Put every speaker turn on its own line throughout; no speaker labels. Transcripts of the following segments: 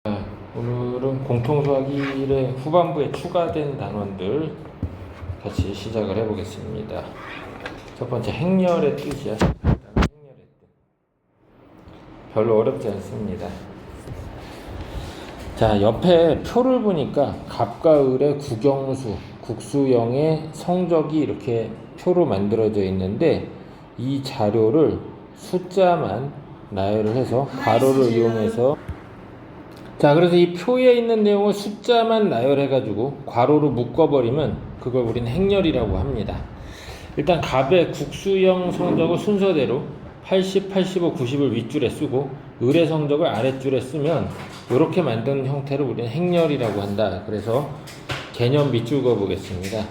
오늘은 공통수학 1의 후반부에 추가된 단원들 같이 시작을 해보겠습니다. 첫 번째 행렬의 뜻이야. 행렬의 뜻. 별로 어렵지 않습니다. 자, 옆에 표를 보니까 갑과 을의 국영수, 국수형의 성적이 이렇게 표로 만들어져 있는데 이 자료를 숫자만 나열을 해서 괄호를 이용해서 자, 그래서 이 표에 있는 내용을 숫자만 나열해가지고 괄호로 묶어버리면 그걸 우리는 행렬이라고 합니다. 일단 갑의 국수형 성적을 순서대로 80, 85, 90을 윗줄에 쓰고 을의 성적을 아랫줄에 쓰면 이렇게 만든 형태를 우리는 행렬이라고 한다. 그래서 개념 밑줄 그어보겠습니다.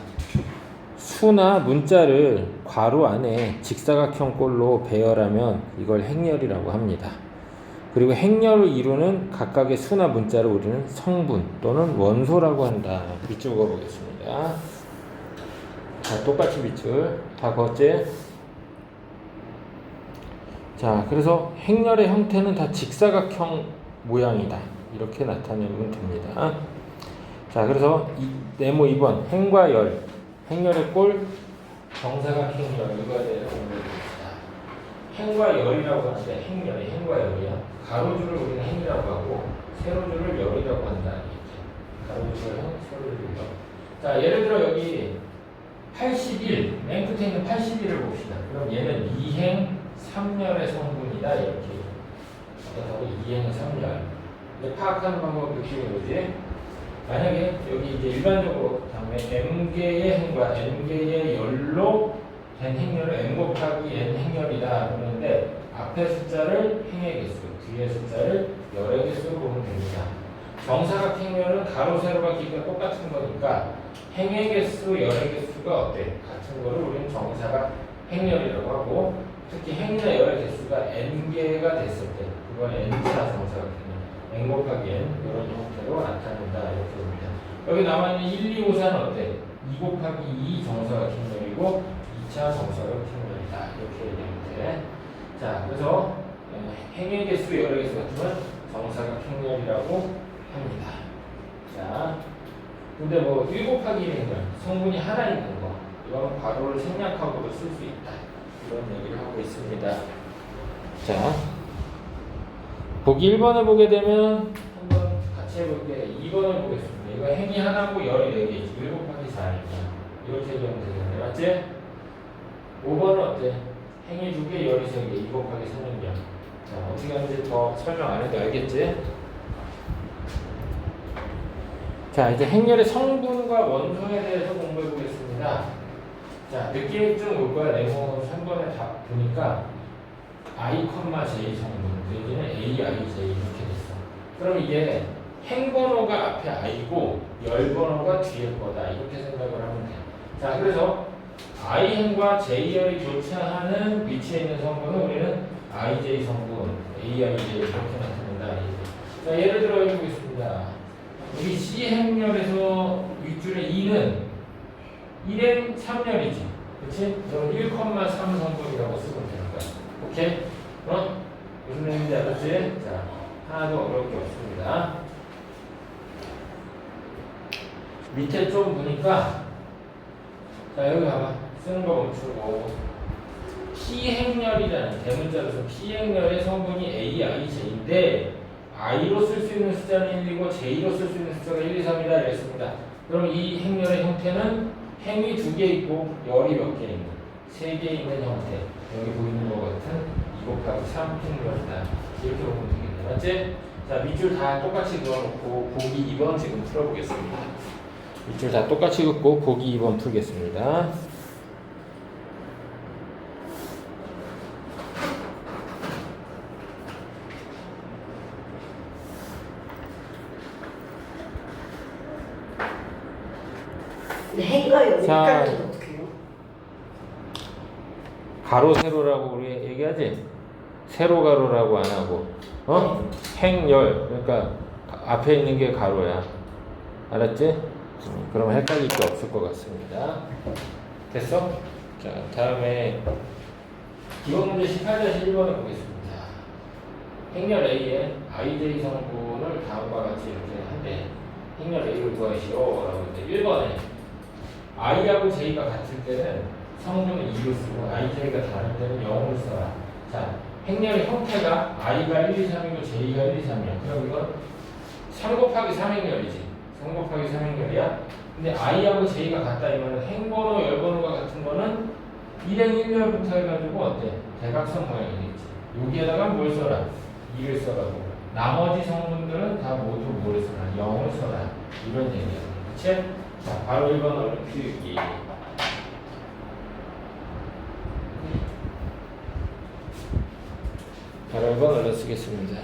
수나 문자를 괄호 안에 직사각형 꼴로 배열하면 이걸 행렬이라고 합니다. 그리고 행렬을 이루는 각각의 수나 문자를 우리는 성분 또는 원소라고 한다. 밑줄 그어보겠습니다. 자, 똑같이 밑줄 다 그었지? 자, 그래서 행렬의 형태는 다 직사각형 모양이다. 이렇게 나타내면 됩니다. 자, 그래서 네모 2번 행과 열, 행렬의 꼴, 정사각행렬 이거에 대해서 공부해봅시다. 행과 열이라고 하는데 행렬이 행과 열이야. 가로줄을 우리는 행이라고 하고 세로줄을 열이라고 한다. 가로줄을 행, 세로줄을 열. 자, 예를 들어 여기 81, 맨 끝에 있는 81을 봅시다. 그럼 얘는 2행 3열의 성분이다. 이렇게. 그래서 2행 3열. 이제 파악하는 방법 느낌이 오지? 만약에 여기 이제 일반적으로 다음에 m개의 행과 n개의 열로 된 행렬을 n 곱하기 n 행렬이다 그러는데 앞에 숫자를 행의 개수, 뒤에 숫자를 열의 개수로 보면 됩니다. 정사각 행렬은 가로, 세로가 길이가 똑같은 거니까 행의 개수, 열의 개수가 어때? 같은 거를 우리는 정사각 행렬이라고 하고 특히 행이나 열의 개수가 n개가 됐을 때 그건 n차 정사각 행렬, n 곱하기 n 이런 형태로 나타낸다 이렇게 봅니다. 여기 나와있는 1, 2, 5, 4는 어때? 2 곱하기 2 정사각 행렬이고 2차 정사각 행렬이다 이렇게 얘기하면 돼. 자, 그래서 행의 개수, 열의 개수 같으면 정사각 행렬이라고 합니다. 자, 근데 뭐 1 곱하기 1 행렬, 성분이 하나 있는 거 이건 괄호를 생략하고도 쓸 수 있다 이런 얘기를 하고 있습니다. 자, 보기 1번을 보게 되면 한번 같이 해볼게. 2번을 보겠습니다. 이거 행이 하나고 열이 4개지. 1 곱하기 4니까 이렇게 얘기하면 되겠네. 맞지? 5번은 어때? 행이 2개, 열이 3개. 2 곱하기 3은 0. 자, 어떻게 하는지 더 설명 안 해도 알겠지? 자, 이제 행렬의 성분과 원소에 대해서 공부해 보겠습니다. 자, 느낌이 좀 올 거야. 네모 3번에 다 보니까 I, J 성분. 여기는 A, I, J 이렇게 됐어. 그럼 이게 행번호가 앞에 I고 열번호가 뒤에 거다. 이렇게 생각을 하면 돼. 자, 그래서 I행과 J열이 교차하는 위치에 있는 성분은 우리는 IJ 성분, AIJ 이렇게 나타낸다. 자, 예를 들어 해보겠습니다. 여기 C행열에서 윗줄에 2는 1행 3열이지. 그치? 그럼 1,3 성분이라고 쓰면 되는 거야. 오케이? 무슨 얘기인지 알았지? 자, 하나도 어려울 게 없습니다. 밑에 좀 보니까 자, 여기 봐봐. 쓰는 거 멈추고 P행렬이라는 대문자로서 P행렬의 성분이 A, I, J인데 I로 쓸 수 있는 숫자는 1이고 J로 쓸 수 있는 숫자가 1, 2, 3이다 이랬습니다. 그럼 이 행렬의 형태는 행이 2개 있고 열이 몇 개 있는 3개 있는 형태. 여기 보이는 것 같은 2 곱하기 3 행렬이다. 이렇게 보면 되겠네. 맞지? 자, 밑줄 다 똑같이 그어놓고 보기 2번 지금 풀어보겠습니다. 밑줄 다 똑같이 긋고 보기 2번 풀겠습니다.
행과 열까지는 어떻게 해요?
가로 세로라고 우리 얘기하지? 세로 가로라고 안 하고 행열 그러니까 앞에 있는 게 가로야. 알았지? 그러면 헷갈릴 게 없을 것 같습니다. 됐어? 자, 다음에 기본 문제 18-1번을 보겠습니다. 행렬 A의 ij 성분을 다음과 같이 이렇게 한대. 행렬 A를 구하시오라고 했는데 1번에 i하고 j가 같을 때는 성분은 2로 쓰고 ij가 다를 때는 0으로 써라. 자, 행렬의 형태가 i가 1, 2, 3이고 j가 1, 2, 3이야. 그럼 이건 3 곱하기 3행렬이지. 3 곱하기 3행렬이야. 근데 i하고 j가 같다 이거는 행번호, 열번호가 같은 거는 1행 1렬부터 해가지고 어때? 대각선 모양이 되겠지. 여기에다가 뭘 써라? 2를 써라고. 나머지 성분들은 다 모두 뭘 써라? 0을 써라. 이런 얘기야. 그치? 자, 바로 1번 얼른 키우기. 바로 1번 얼른 쓰겠습니다.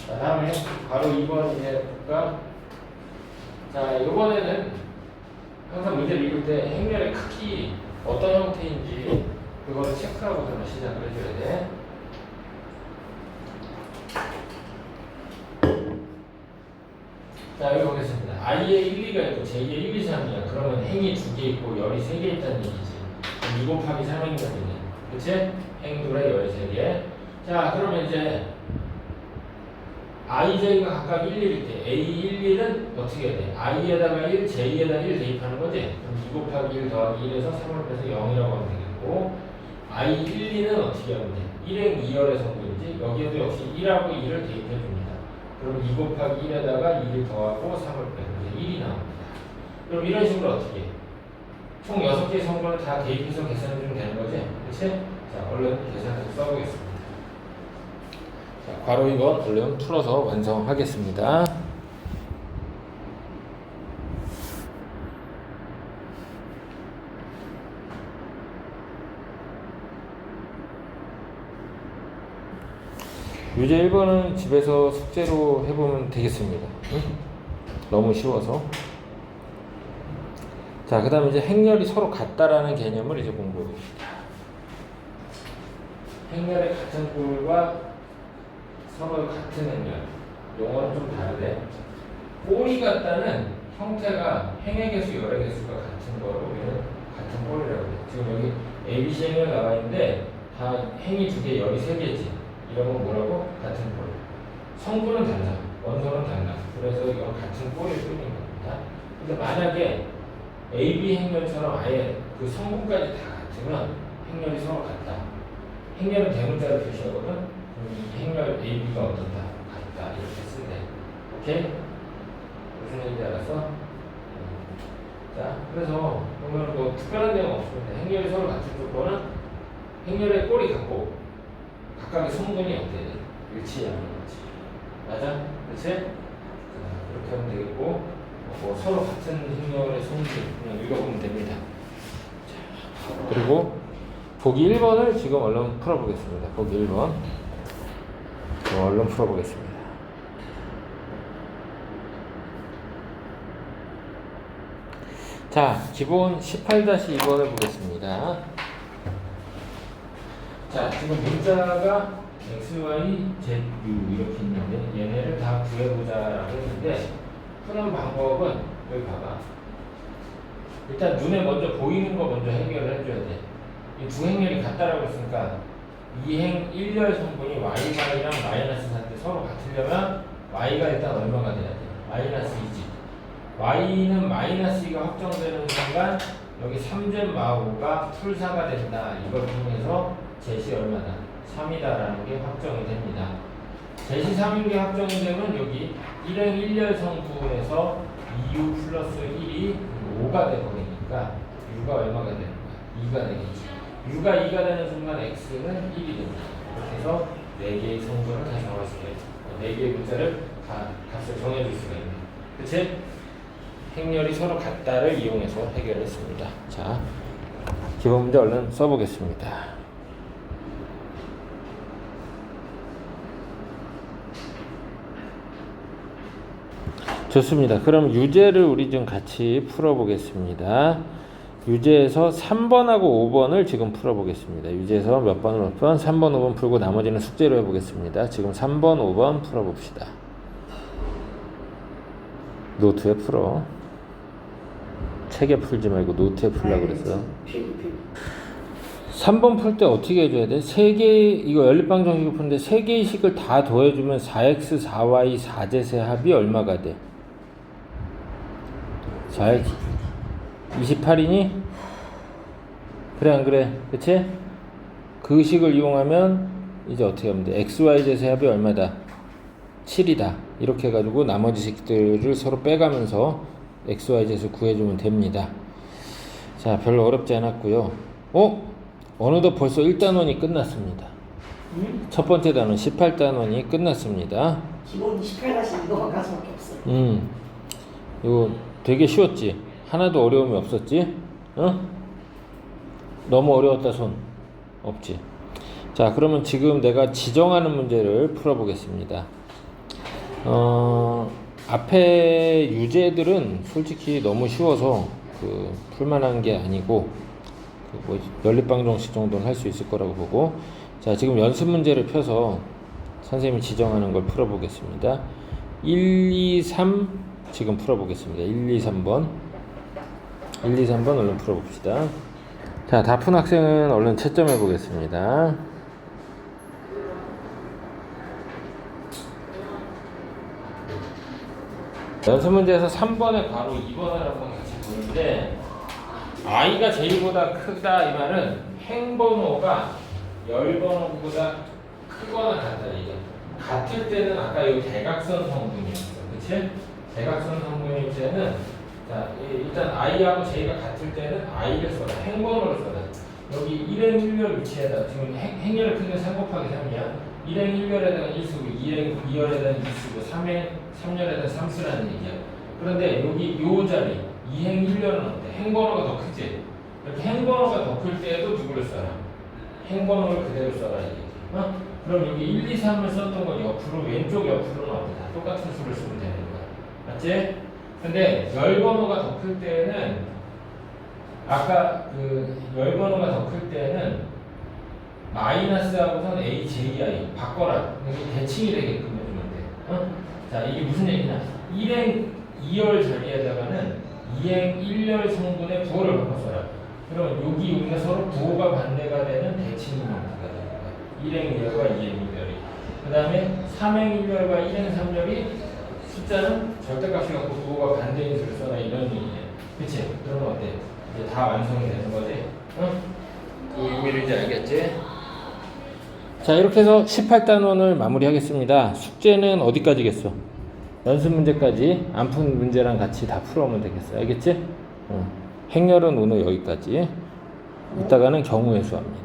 자, 다음에 바로 2번 이제 볼까? 자, 이번에는 항상 문제를 읽을 때 행렬의 크기 어떤 형태인지 그거를 체크하고서는 시작을 해줘야 돼. 자, 여기 보겠습니다. i에 1, 2가 있고 j에 1, 2, 3이야. 그러면 행이 2개 있고 열이 3개 있다는 얘기지. 2 곱하기 3행이 되네. 그치? 행 둘에 열이 3개. 자, 그러면 이제 ij가 각각 1, 1일 때 a 1, 1은 어떻게 해야 돼? i에다가 1, j에다가 1 대입하는 거지? 그럼 2 곱하기 1 더하기 1에서 3을 빼서 0이라고 하면 되겠고 i 1, 2는 어떻게 하면 돼? 1행 2열의 성분이지? 여기에도 역시 1하고 2를 대입해 줍니다. 그럼 2 곱하기 1에다가 2를 더하고 3을 빼고 이제 1이 나옵니다. 그럼 이런 식으로 어떻게 해? 총 6개의 성분을 다 대입해서 계산해 주면 되는 거지? 그치? 자, 얼른 계산해서 써보겠습니다. 자, 괄호 2번 얼른 풀어서 완성하겠습니다. 유제 1번은 집에서 숙제로 해보면 되겠습니다. 응? 너무 쉬워서. 자, 그 다음에 이제 행렬이 서로 같다라는 개념을 이제 공부해 봅시다. 행렬의 같은 꼴과 서로 같은 행렬. 용어는 좀 다르대. 꼴이 같다는 형태가 행의 개수, 열의 개수가 같은 거로 우리는 같은 꼴이라고 해. 지금 여기 ABC 행렬 나와 있는데 다 행이 2개, 열이 3개지. 이런 건 뭐라고? 같은 꼴. 성분은 달라. 원소는 달라. 그래서 이건 같은 꼴일 뿐인 겁니다. 근데 만약에 AB 행렬처럼 아예 그 성분까지 다 같으면 행렬이 서로 같다. 행렬은 대문자로 표시하거든. 그럼 이 행렬 AB가 어떻다? 같다. 이렇게 쓴대. 오케이? 무슨 얘기인지 알았어? 자, 그래서 보면 뭐 특별한 내용 없습니다. 행렬이 서로 같은 조건은 행렬의 꼴이 같고 각각의 성분이 어때야 돼? 일치하는 거지. 맞아? 그치? 그렇게 하면 되겠고 뭐 서로 같은 행렬의 성분 그냥 읽어보면 됩니다. 자, 그리고 보기 1번을 지금 얼른 풀어보겠습니다. 보기 1번 얼른 풀어보겠습니다. 자, 기본 18-2번을 보겠습니다. 자, 지금 문자가 x, y, z, u 이렇게 있는데 얘네를 다 구해보자라고 했는데 푸는 방법은 여기 봐봐. 일단 눈에 먼저 보이는 거 먼저 해결을 해줘야 돼. 이 두 행렬이 같다라고 했으니까 2행 1열 성분이 y랑 마이너스 4때 서로 같으려면 y가 일단 얼마가 돼야 돼? 마이너스 2지. y는 마이너스 2가 확정되는 순간 여기 3젠 마오가 풀4가 된다. 이걸 통해서 zet이 얼마다? 3이다라는 게 확정이 됩니다. zet이 3인 게 확정이 되면 여기 1행 1열 성분에서 2u 플러스 1이 5가 되버리니까 u가 얼마가 되는 거야? 2가 되겠지. u가 2가 되는 순간 x는 1이 됩니다. 그렇게 해서 4개의 성분을 다 정할 수가 있고 4개의 문자를 다 값을 정해줄 수가 있네. 그치? 행렬이 서로 같다를 이용해서 해결했습니다. 자, 기본 문제 얼른 써보겠습니다. 좋습니다. 그럼 유제를 우리 좀 같이 풀어보겠습니다. 유제에서 3번하고 5번을 지금 풀어보겠습니다. 유제에서 몇 번을 몇 번? 3번, 5번 풀고 나머지는 숙제로 해보겠습니다. 지금 3번, 5번 풀어봅시다. 노트에 풀어. 책에 풀지 말고 노트에 풀라고 그랬어. 3번 풀 때 어떻게 해줘야 돼? 3개, 이거 연립방정식을 푸는데 3개의 식을 다 더해주면 4x, 4y, 4z의 합이 얼마가 돼? 4x 28이니? 그래 안 그래? 그치? 그 식을 이용하면 이제 어떻게 하면 돼? x, y, z의 합이 얼마다? 7이다. 이렇게 해가지고 나머지 식들을 서로 빼가면서 x, y, z를 구해주면 됩니다. 자, 별로 어렵지 않았고요. 어느덧 벌써 1단원이 끝났습니다. 첫 번째 단원 18단원이 끝났습니다.
기본 18가시 이거밖에 없어요.
이거 되게 쉬웠지? 하나도 어려움이 없었지? 너무 어려웠다 손 없지? 자, 그러면 지금 내가 지정하는 문제를 풀어보겠습니다. 앞에 유제들은 솔직히 너무 쉬워서 풀만한 게 아니고 연립방정식 정도는 할 수 있을 거라고 보고, 자, 지금 연습 문제를 펴서 선생님이 지정하는 걸 풀어보겠습니다. 1, 2, 3 지금 풀어보겠습니다. 1, 2, 3번 1, 2, 3번 얼른 풀어봅시다. 자, 다 푼 학생은 얼른 채점해 보겠습니다. 연습 문제에서 3번에 바로 2번을 한번 같이 보는데, i가 j보다 크다 이 말은 행번호가 열번호보다 크거나 같다 이게. 같을 때는 아까 이 대각선 성분이었어, 그치? 대각선 성분일 때는, 자, 일단 i하고 j가 같을 때는 i를 써라, 행번호를 써라. 여기 1행 1열 위치에다 지금 행렬의 크기는 3 곱하기 3이야. 1행 1열에다가 1 쓰고 2행 2열에다가 2 쓰고 3행 3열에다가 3 쓰라는 얘기야. 그런데 여기 요 자리 2행 1열은 어때? 행번호가 더 크지? 이렇게 행번호가 더 클 때에도 누구를 써라? 행번호를 그대로 써라 이게. 그럼 여기 1, 2, 3을 썼던 건 옆으로, 왼쪽 옆으로는 어때? 다 똑같은 수를 쓰면 되는 거야. 맞지? 근데 열번호가 더 클 때는, 아까 열번호가 더 클 때는 마이너스하고선 AJI 바꿔라. 여기 대칭이 되게끔 해주면 돼. 자, 이게 무슨 얘기냐? 1행 2열 자리에다가는 2행 1열 성분의 부호를 바꿔줘라. 그럼 여기가 서로 부호가 반대가 되는 대칭 형태가 되는 거야. 1행 2열과 2행 2열이. 그 다음에 3행 1열과 1행 3열이 숫자는 절대값이 갖고 부호가 반대인 수를 써라 이런 얘기야. 그치? 그러면 어때? 이제 다 완성이 되는 거지? 그 의미를 이제 알겠지? 자, 이렇게 해서 18단원을 마무리하겠습니다. 숙제는 어디까지겠어? 연습 문제까지 안 푼 문제랑 같이 다 풀어오면 되겠어. 알겠지? 행렬은 오늘 여기까지. 이따가는 경우의 수합니다.